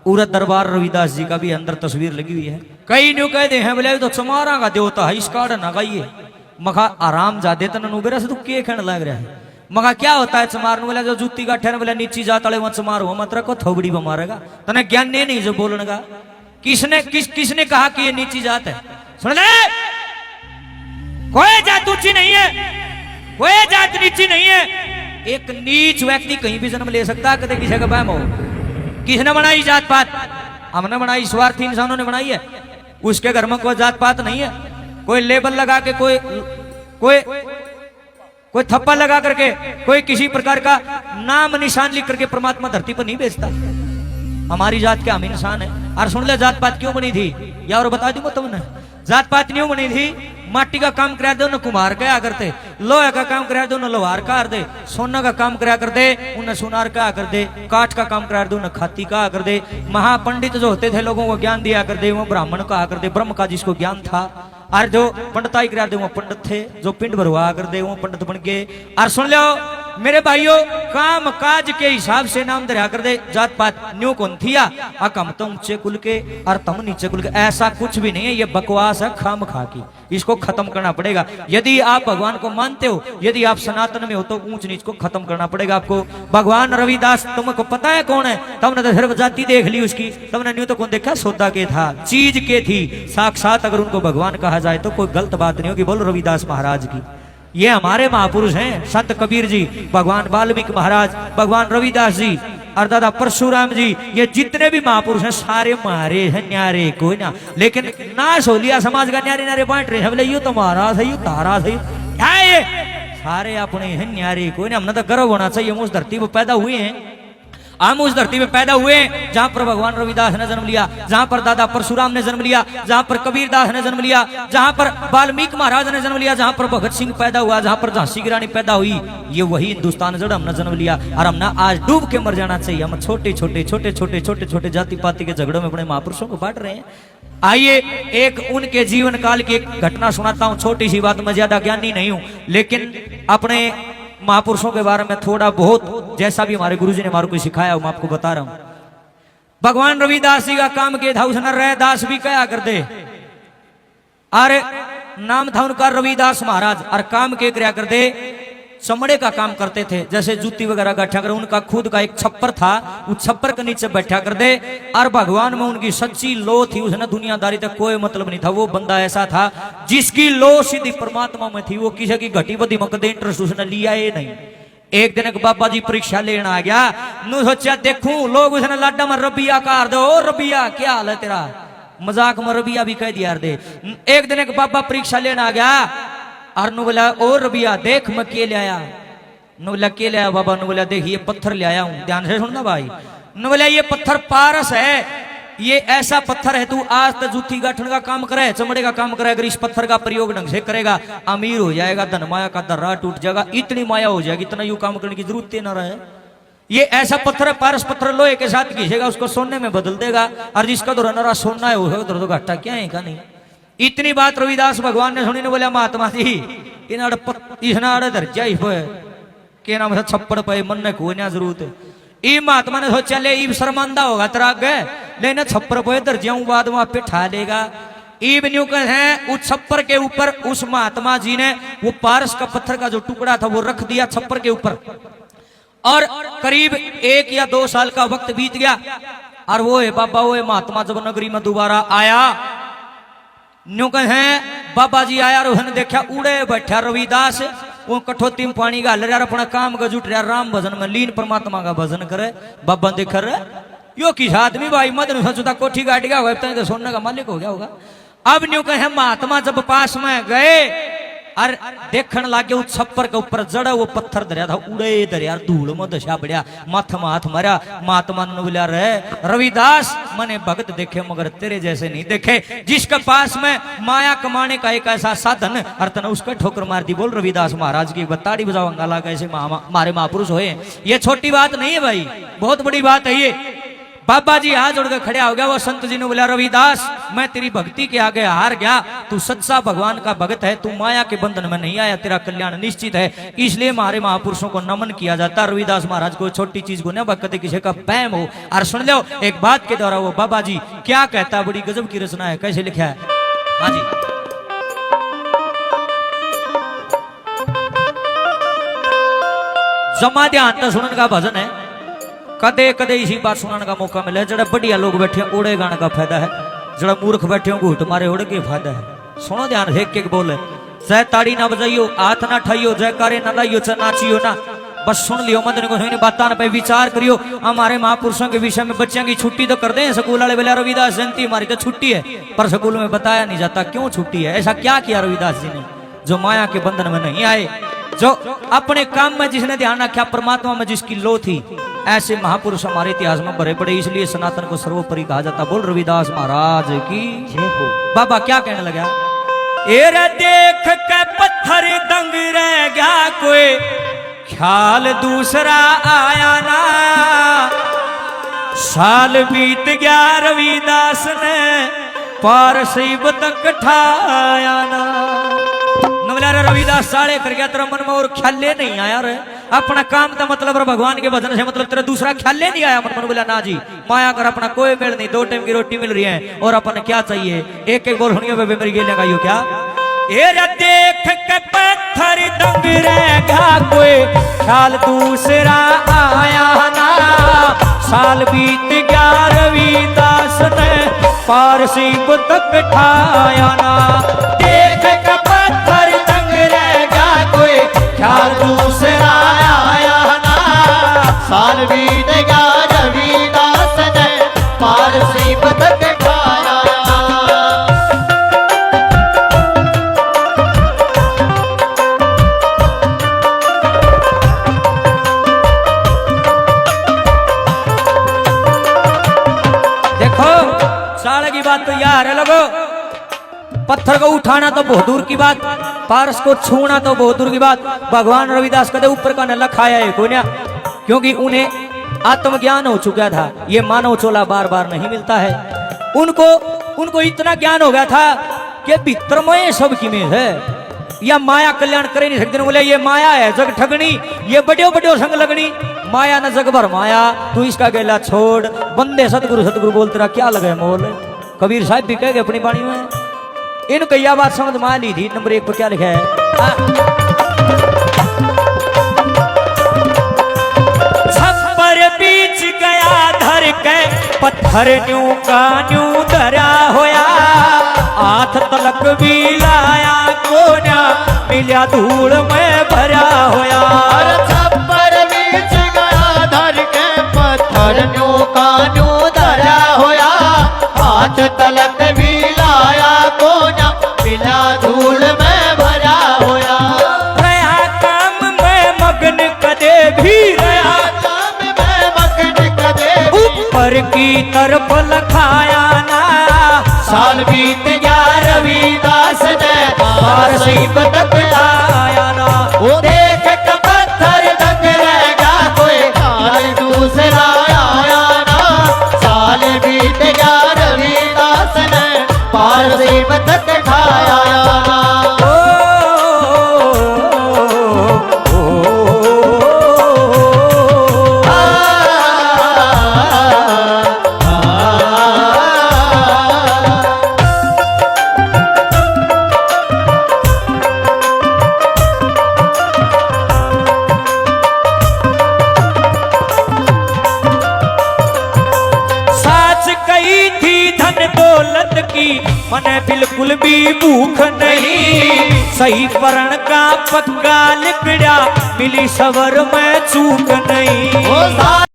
पूरा दरबार रविदास जी का भी अंदर तस्वीर लगी हुई है। कई न्यू कहते हैं बोले तो चमारा का देवता है, इस कार्ड ना गाइए। मखा आराम जादे तन नुबेरा से तू के कहने लग रहा है। मगा क्या होता है चमार बोला जो जूती का ठहर बोला नीची जात वाले वहां चमार हो मत रखो थोबड़ी मारेगा तने ज्ञान नहीं जो बोलने का। किसने कहा कि ये नीची जात है? सुन ले, कोई जात ऊंची नहीं है, कोई जात नीची नहीं है। एक नीच व्यक्ति कहीं भी जन्म ले सकता है, कदे किसी का बहम हो। किसने बनाई जात पात? हमने बनाई, स्वार्थी इंसानों ने बनाई है। उसके घर में कोई जात पात नहीं है। कोई लेबल लगा के कोई थप्पा लगा करके कोई किसी प्रकार का नाम निशान लिख करके परमात्मा धरती पर नहीं भेजता। हमारी जात के हम इंसान है। और सुन ले, जात पात क्यों बनी थी या और बता दूंगा तुमने। जात पात क्यों बनी थी? माटी का काम करा दो न कुम्हार क्या करते, लोहे का काम करा दो न लोहार का दे, सोना का काम करा कर दे उन्हें सुनार का कर दे, काठ का काम करा दो न खाती का कर दे। महापंडित जो होते थे लोगों को ज्ञान दिया कर दे वो ब्राह्मण कहा कर दे, ब्रह्म का जिसको ज्ञान था। और जो पंडिताई करा दे वो पंडित थे, जो पिंड भरवा कर दे वो पंडित बन गए। और सुन लो मेरे भाइयों, काम काज के हिसाब से नाम दरिया कर दे। जात पात न्यू कौन थिया हम तो ऊंचे कुल के और तुम नीचे कुल के, ऐसा कुछ भी नहीं है। ये बकवास है खाम खा की, इसको खत्म करना पड़ेगा। यदि आप भगवान को मानते हो, यदि आप सनातन में हो तो ऊंच नीच को खत्म करना पड़ेगा आपको। भगवान रविदास तुमको पता है कौन है? तुमने तो सिर्फ जाति देख ली उसकी, तुमने न्यू तो कौन देखा? सौदा के था, चीज के थी। साक्षात अगर उनको भगवान कहा जाए तो कोई गलत बात नहीं होगी। बोलो रविदास महाराज की। ये हमारे महापुरुष हैं, संत कबीर जी, भगवान वाल्मीकि महाराज, भगवान रविदास जी और दादा परशुराम जी। ये जितने भी महापुरुष हैं सारे मारे हैं, न्यारे कोई ना। लेकिन नाश हो लिया समाज का, न्यारे न्यारे बांट रहे बोले यू तो महाराज है, यू तारा है, क्या ये सारे अपने हैं, न्यारे कोई ना। हमने तो गर्व होना चाहिए, हम उस धरती पर पैदा हुए हैं। हम उस धरती में पैदा हुए जहां पर भगवान रविदास ने जन्म लिया, जहां पर दादा परशुराम ने जन्म लिया, जहां पर कबीरदास ने जन्म लिया, जहां पर वाल्मीकि महाराज ने जन्म लिया, जहां पर भगत सिंह पैदा हुआ, जहां पर झांसी की रानी पैदा हुई। ये वही हिंदुस्तान जड़ हमने जन्म लिया और हमने आज डूब के मर जाना चाहिए। हम छोटे छोटे जाति पाति के झगड़ों में अपने महापुरुषों को बांट रहे हैं। आइए एक उनके जीवन काल की एक घटना सुनाता हूं। छोटी सी बात, मैं ज्यादा ज्ञानी नहीं हूं, लेकिन अपने महापुरुषों के बारे में थोड़ा बहुत जैसा भी हमारे गुरुजी ने हमारे को सिखाया मैं आपको बता रहा हूं। भगवान रविदास जी का काम के था, उसने रैदास भी कहा करते। अरे नाम था उनका रविदास महाराज और काम के क्या करते? चमड़े का काम करते थे, जैसे जूती वगैरह गठा कर। उनका खुद का एक छप्पर था, उस छप्पर के नीचे बैठा कर दे। और भगवान में उनकी सच्ची लो थी, उसने दुनियादारी तक कोई मतलब नहीं था। वो बंदा ऐसा था जिसकी लो सीधी परमात्मा में थी। वो किसी की घटी बदी मकदे इंटरेस्ट उसने लिया ही नहीं। एक दिन एक बाबा जी परीक्षा लेना आ गया, नु सोचा देखूं लोग उसने लाडा में रबिया कार दो, ओ रबिया क्या हाल है तेरा, मजाक में रबिया भी कह दिया दे। एक दिन एक बाबा परीक्षा लेना आ गया और नु बोला ओ रबिया देख मैं के ले आया। नु बोला के ले आया बाबा? नु बोला देख ये पत्थर ले आया हूं, ध्यान से सुनना भाई। नु बोला ये पत्थर पारस है, ये ऐसा पत्थर है, तू आज तक जूती गाठन का काम करे, चमड़े का काम करे, अगर इस पत्थर का प्रयोग ढंग से करेगा अमीर हो जाएगा, धन माया का दर्रा टूट जाएगा, इतनी माया हो जाएगी, इतना यू काम करने की जरूरत न रहे। ये ऐसा पत्थर है, पारस पत्थर लोहे के साथ घिसेगा उसको सोने में बदल देगा, और जिसका तो रनरा सोना है उधर तो घाटा क्या है का नहीं। इतनी बात रविदास भगवान ने सुनी ने बोला महात्मा जी इनाड़ दर्जा के नाम से छप्पड़ पे मन ने कोई ना जरूरत। ई महात्मा ने सोचा ले ई शर्मांदा होगा तेरा गए लेना छप्पर पे दर्जिया बाद वहां पे ठा लेगा। ईब न्यू है उस छप्पर के ऊपर उस महात्मा जी ने वो पारस का पत्थर का जो टुकड़ा था वो रख दिया छप्पर के ऊपर। और करीब 1 या 2 साल का वक्त बीत गया और वो है बाबा वो है महात्मा जब नगरी में दोबारा आया, न्यू है बाबा जी आया और उसने देखा उड़े बैठा रविदास, वो कठोती में पानी गाल रहा, अपना काम का जुट रहा, राम भजन में लीन परमात्मा का भजन करे। बाबा देख रहे यो किस आदमी भाई मदन सचुता कोठी गाड़ी का तो सोने का मालिक हो गया होगा। अब न्यू कहे महात्मा जब पास में गए और देखने लगे उस छप्पर के ऊपर जड़ा वो पत्थर धरिया था, उड़े धरिया धूल में दशा बढ़िया, माथ में हाथ मारा। महात्मा ने बोला रहे रविदास मने भगत देखे मगर तेरे जैसे नहीं देखे, जिसके पास में माया कमाने का एक ऐसा साधन और तने उसका ठोकर मार दी। बोल रविदास महाराज की बताड़ी बजाओ अंगाला कैसे हमारे महापुरुष होए। ये छोटी बात नहीं है भाई, बहुत बड़ी बात है ये। बाबा जी हाथ जोड़कर खड़े हो गया। वो संत जी ने बोला, रविदास मैं तेरी भक्ति के आगे हार गया, तू सच्चा भगवान का भक्त है, तू माया के बंधन में नहीं आया, तेरा कल्याण निश्चित है, इसलिए हमारे महापुरुषों को नमन किया जाता। रविदास महाराज को छोटी चीज को न भक्त किसी का वहम हो। और सुन लो एक बात के द्वारा वो बाबा जी क्या कहता, बड़ी गजब की रचना है, कैसे लिखा है। हाँ जी, जमा ध्यान तो सुनने का भजन है, कदे कदे इसी बात सुनाने का मौका मिले। जरा बढ़िया लोग बैठे ओड़े गाने का फायदा है, जरा मूर्ख बैठे हो घूट मारे ओड़े के फायदा है। सुनो ध्यान से, एक बोले, जय ताड़ी ना बजाइयो, हाथ ना ठाइयो, जयकारे ना लाइयो, नाचियो ना, बस सुन लियो, मंदिर को बात पे विचार करियो। हमारे महापुरुषों के विषय में बच्चों की छुट्टी तो कर दें स्कूल वाले, बोले रविदास जयंती हमारी तो छुट्टी है, पर स्कूल में बताया नहीं जाता क्यों छुट्टी है। ऐसा क्या किया रविदास जी ने जो माया के बंधन में नहीं आए, जो अपने काम में जिसने ध्यान रखा, परमात्मा में जिसकी लो थी। ऐसे महापुरुष हमारे इतिहास में भरे पड़े, इसलिए सनातन को सर्वोपरि कहा जाता। बोल रविदास महाराज की जय हो। बाबा क्या कहने लगा, एरे देख के पत्थर दंग रह गया, कोई ख्याल दूसरा आया ना, साल बीत गया रविदास ने पारसीब तक ठाया ना। रविदास साड़े कर गया, तेरा मन में और ख्याले नहीं आया रे, अपना काम का मतलब भगवान के भजन से मतलब तेरा दूसरा ख्याले नहीं आया मन में। बोला ना जी, माया कर अपना कोई मेल नहीं, 2 टाइम की रोटी मिल रही है और अपन क्या चाहिए। एक एक बोल सुनियो मेरी गेल लगाइयो क्या, ए देख के पत्थर दंग रह गया, कोई ख्याल दूसरा आया ना, साल बीत गया रविदास ने पारसीब तक ठाया ना। देख के पत्थर दंग रह गया, कोई ख्याल दूसरा आया ना, साल बीत गया रविदास ने पारसीब तक ठाया। साले की बात तो यार है लोगो, पत्थर को उठाना तो बहुत दूर की बात, पारस को छूना तो बहुत दूर की बात। भगवान रविदास कदे ऊपर का नल्ला खाया है कोई ना, क्योंकि उन्हें आत्मज्ञान हो चुका था। ये मानव चोला बार बार नहीं मिलता है। उनको इतना ज्ञान हो गया था कि भीतर में सब की में है, या माया कल्याण करे नहीं सकते। बोले ये माया है जग ठगनी, ये बड़े बड़े संग लगनी, माया न जग भर माया, तू इसका गेला छोड़, बंदे सतगुरु सतगुरु बोल, तेरा क्या लगे मोल। कबीर साहब भी कह गए अपनी वाणी में, इन कई बात समझ में ली थी। नंबर 1 पर क्या लिखा है, छप्पर बीच गया धर के पत्थर न्यू का न्यू धरा होया, हाथ तलक भी लाया कोना, मिलिया धूल में भरा होया। छप्पर बीच गया धर के पत्थर न्यू का न्यू धरा होया, हाथ तलक भी लाया कोना, मिला धूल में भरा होया। रहा काम में मगन कदे भी, रहा काम में मगन कदे भी, ऊपर की तरफ लखाया ना, साल बीत गया रविदास ने पारसीब तक ठाया ना। वो देख के पत्थर दंग रह गया, कोई ख्याल दूसरा आया ना, साल बीत गया रविदास ने पारसीब तक ठाया ना। मने बिल्कुल भी भूख नहीं, सही परण का पक्का लिखड़ा, मिली सवर में चूक नहीं।